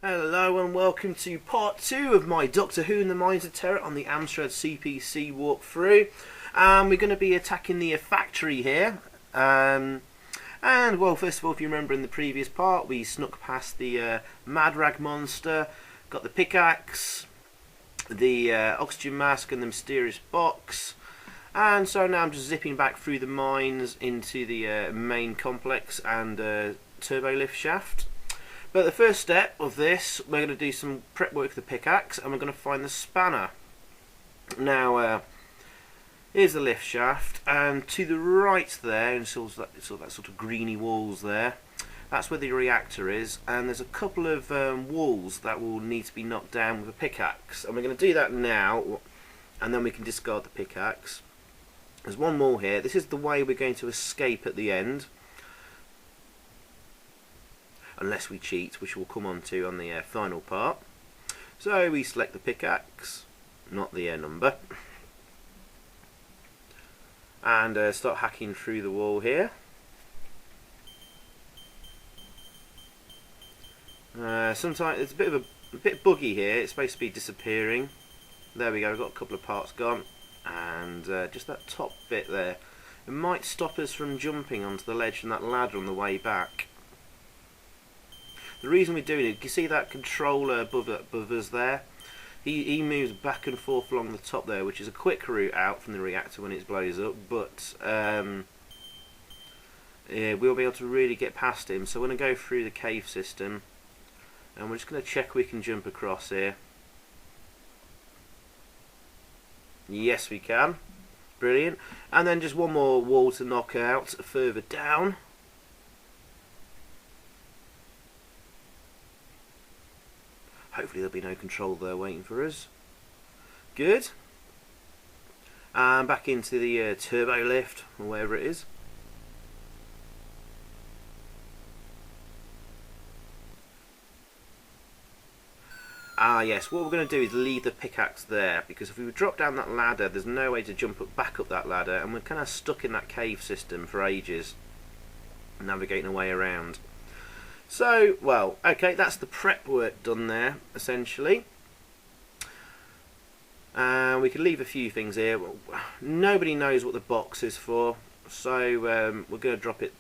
Hello and welcome to part 2 of my Doctor Who and the Mines of Terror on the Amstrad CPC walkthrough. We're going to be attacking the factory here. And well, first of all, if you remember in the previous part, we snuck past the Mad Rag monster, got the pickaxe, the oxygen mask and the mysterious box. And so now I'm just zipping back through the mines into the main complex and turbo lift shaft. But the first step of this, we're going to do some prep work for the pickaxe and we're going to find the spanner. Now, here's the lift shaft, and to the right there, and that sort of greeny walls there, that's where the reactor is, and there's a couple of walls that will need to be knocked down with a pickaxe. And we're going to do that now, and then we can discard the pickaxe. There's one more here. This is the way we're going to escape at the end. Unless we cheat, which we'll come on to on the final part. So we select the pickaxe, not the number, and start hacking through the wall here. Sometimes it's a bit buggy here. It's supposed to be disappearing. There we go. We've got a couple of parts gone, and just that top bit there. It might stop us from jumping onto the ledge and that ladder on the way back. The reason we're doing it, you see that controller above us there? He moves back and forth along the top there, which is a quick route out from the reactor when it blows up, but yeah, we'll be able to really get past him. So we're going to go through the cave system, and we're just going to check we can jump across here. Yes, we can. Brilliant. And then just one more wall to knock out further down. Hopefully there'll be no control there waiting for us. Good. And back into the turbo lift, or wherever it is. Ah yes, what we're going to do is leave the pickaxe there, because if we drop down that ladder, there's no way to jump back up that ladder, and we're kind of stuck in that cave system for ages, navigating our way around. So, well, okay, that's the prep work done there, essentially. We can leave a few things here. Nobody knows what the box is for, so we're going to drop it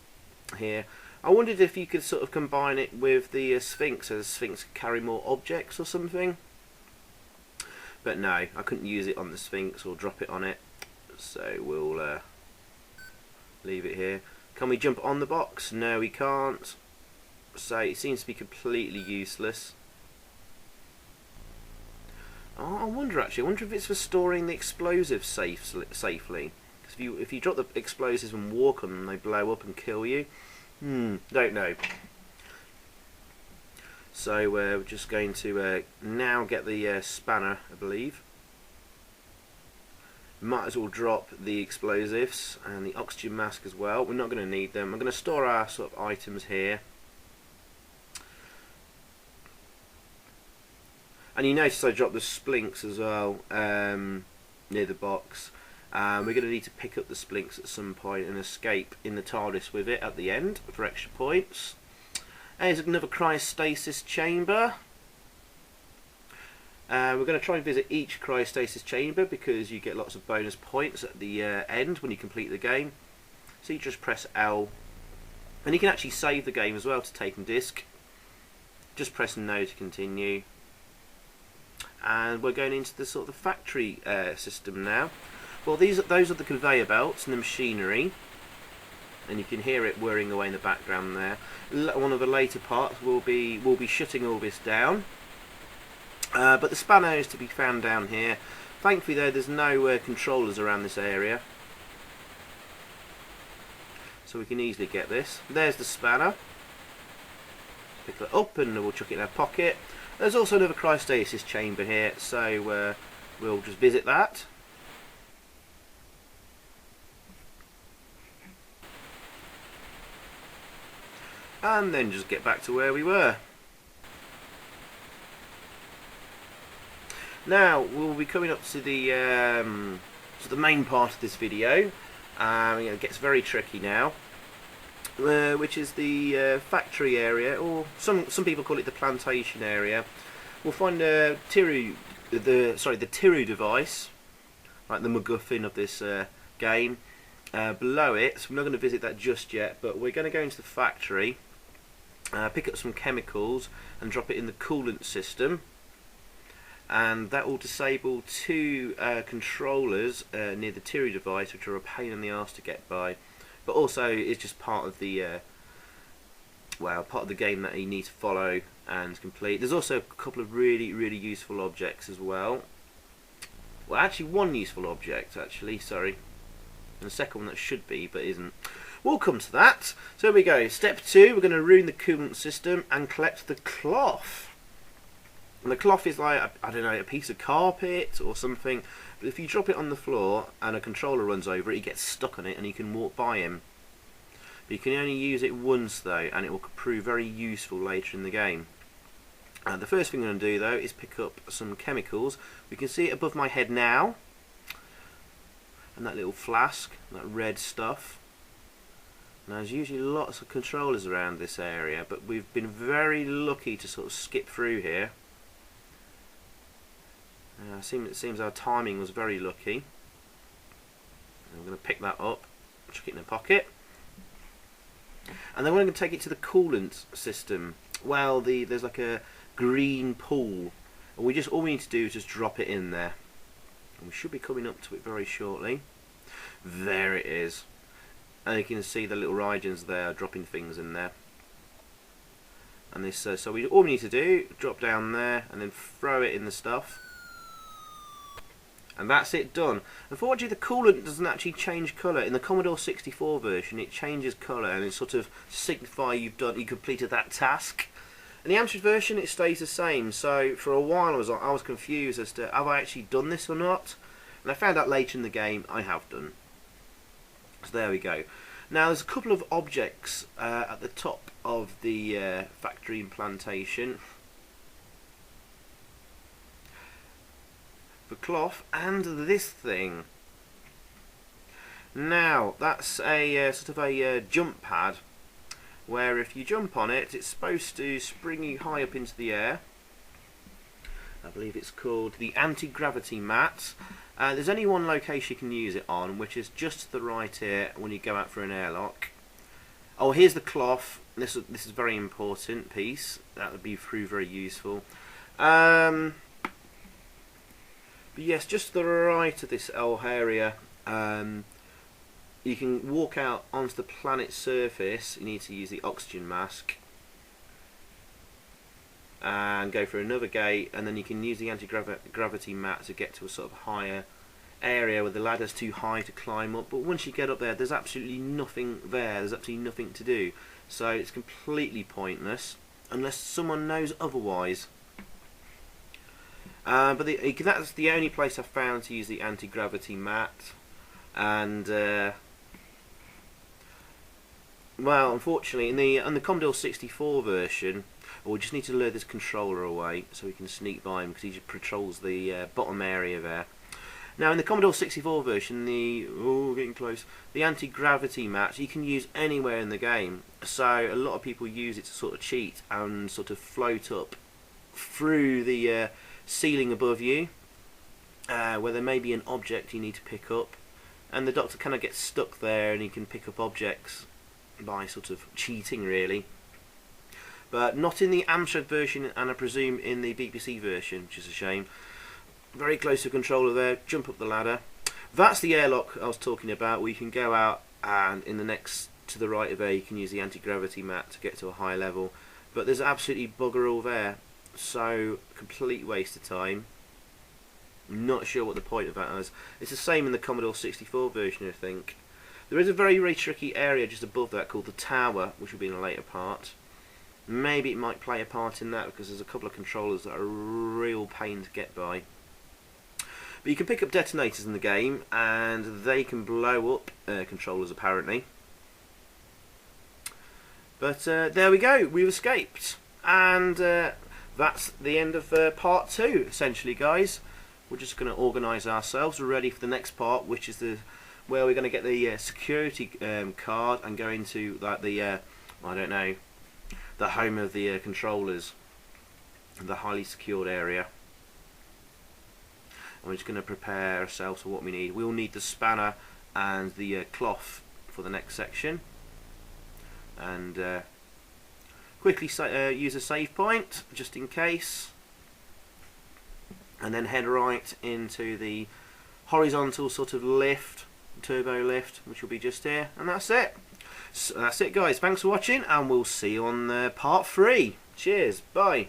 here. I wondered if you could sort of combine it with the Sphinx, so the Sphinx could carry more objects or something. But no, I couldn't use it on the Sphinx or drop it on it, so we'll leave it here. Can we jump on the box? No, we can't. So it seems to be completely useless. Oh, I wonder actually. I wonder if it's for storing the explosives safely. Because if you drop the explosives and walk on them, they blow up and kill you. Don't know. So we're just going to now get the spanner, I believe. Might as well drop the explosives and the oxygen mask as well. We're not going to need them. I'm going to store our sort of items here. And you notice I dropped the splinks as well near the box. We're going to need to pick up the splinks at some point and escape in the TARDIS with it at the end for extra points. And here's another cryostasis chamber. We're going to try and visit each cryostasis chamber because you get lots of bonus points at the end when you complete the game. So you just press L. And you can actually save the game as well to take and disc. Just press No to continue. And we're going into the sort of the factory system now. Well, those are the conveyor belts and the machinery, and you can hear it whirring away in the background there. One of the later parts will be shutting all this down, but the spanner is to be found down here. Thankfully, though, there's no controllers around this area, so we can easily get this. There's the spanner. Pick that up and we'll chuck it in our pocket. There's also another cryostasis chamber here, so we'll just visit that. and then just get back to where we were. Now we'll be coming up to the main part of this video. It gets very tricky now, which is the factory area, or some people call it the plantation area. We'll find the TIRU device, like the MacGuffin of this game, below it. So we're not going to visit that just yet, but we're going to go into the factory, pick up some chemicals, and drop it in the coolant system. And that will disable two controllers near the TIRU device, which are a pain in the arse to get by, but also it's just part of the game that you need to follow and complete. There's also a couple of really useful objects as well. Well, actually one useful object, sorry, and the second one that should be but isn't. We'll come to that. So here we go. Step 2, we're going to ruin the coolant system and collect the cloth. And the cloth is like, I don't know, a piece of carpet or something. But if you drop it on the floor and a controller runs over it, he gets stuck on it and you can walk by him. But you can only use it once though, and it will prove very useful later in the game. The first thing I'm going to do though is pick up some chemicals. We can see it above my head now. And that little flask, that red stuff. Now there's usually lots of controllers around this area, but we've been very lucky to sort of skip through here. It seems our timing was very lucky. I'm going to pick that up, chuck it in a pocket, and then we're going to take it to the coolant system. Well, there's like a green pool, and all we need to do is just drop it in there, and we should be coming up to it very shortly. There it is, and you can see the little Rygens there dropping things in there. And this, all we need to do, drop down there, and then throw it in the stuff. And that's it, done. Unfortunately, the coolant doesn't actually change colour. In the Commodore 64 version, it changes colour, and it sort of signify you completed that task. In the Amstrad version, it stays the same. So for a while, I was confused as to have I actually done this or not. And I found out later in the game I have done. So there we go. Now there's a couple of objects at the top of the factory and plantation. The cloth and this thing. Now that's a sort of a jump pad, where if you jump on it, it's supposed to spring you high up into the air. I believe it's called the anti-gravity mat. There's only one location you can use it on, which is just to the right here when you go out for an airlock. Oh, here's the cloth. This is a very important piece. That would be very useful. But yes, just to the right of this area, you can walk out onto the planet's surface. You need to use the oxygen mask and go for another gate, and then you can use the anti-gravity mat to get to a sort of higher area where the ladder's too high to climb up. But once you get up there, there's absolutely nothing there. There's absolutely nothing to do. So it's completely pointless unless someone knows otherwise. But that's the only place I've found to use the anti-gravity mat, and well, unfortunately, in the Commodore 64 version, we just need to lure this controller away so we can sneak by him, because he just patrols the bottom area there. Now, in the Commodore 64 version, getting close, the anti-gravity mat you can use anywhere in the game. So a lot of people use it to sort of cheat and sort of float up through the ceiling above you, where there may be an object you need to pick up, and the Doctor kind of gets stuck there, and he can pick up objects by sort of cheating, really. But not in the Amstrad version, and I presume in the BBC version, which is a shame. Very close to controller there, jump up the ladder. That's the airlock I was talking about, where you can go out, and in the next to the right of there you can use the anti-gravity mat to get to a high level. But there's absolutely bugger all there. So, complete waste of time. Not sure what the point of that is. It's the same in the Commodore 64 version, I think. There is a very tricky area just above that called the tower, which will be in a later part. Maybe it might play a part in that, because there's a couple of controllers that are a real pain to get by. But you can pick up detonators in the game, and they can blow up controllers apparently. But there we go, we've escaped. And that's the end of part 2, essentially, guys. We're just going to organise ourselves. We're ready for the next part, which is where we're going to get the security card and go into like the I don't know, the home of the controllers, the highly secured area. And we're just going to prepare ourselves for what we need. We'll need the spanner and the cloth for the next section. And quickly use a save point just in case, and then head right into the horizontal sort of lift, turbo lift, which will be just here, and that's it. So that's it, guys. Thanks for watching, and we'll see you on part 3. Cheers, bye.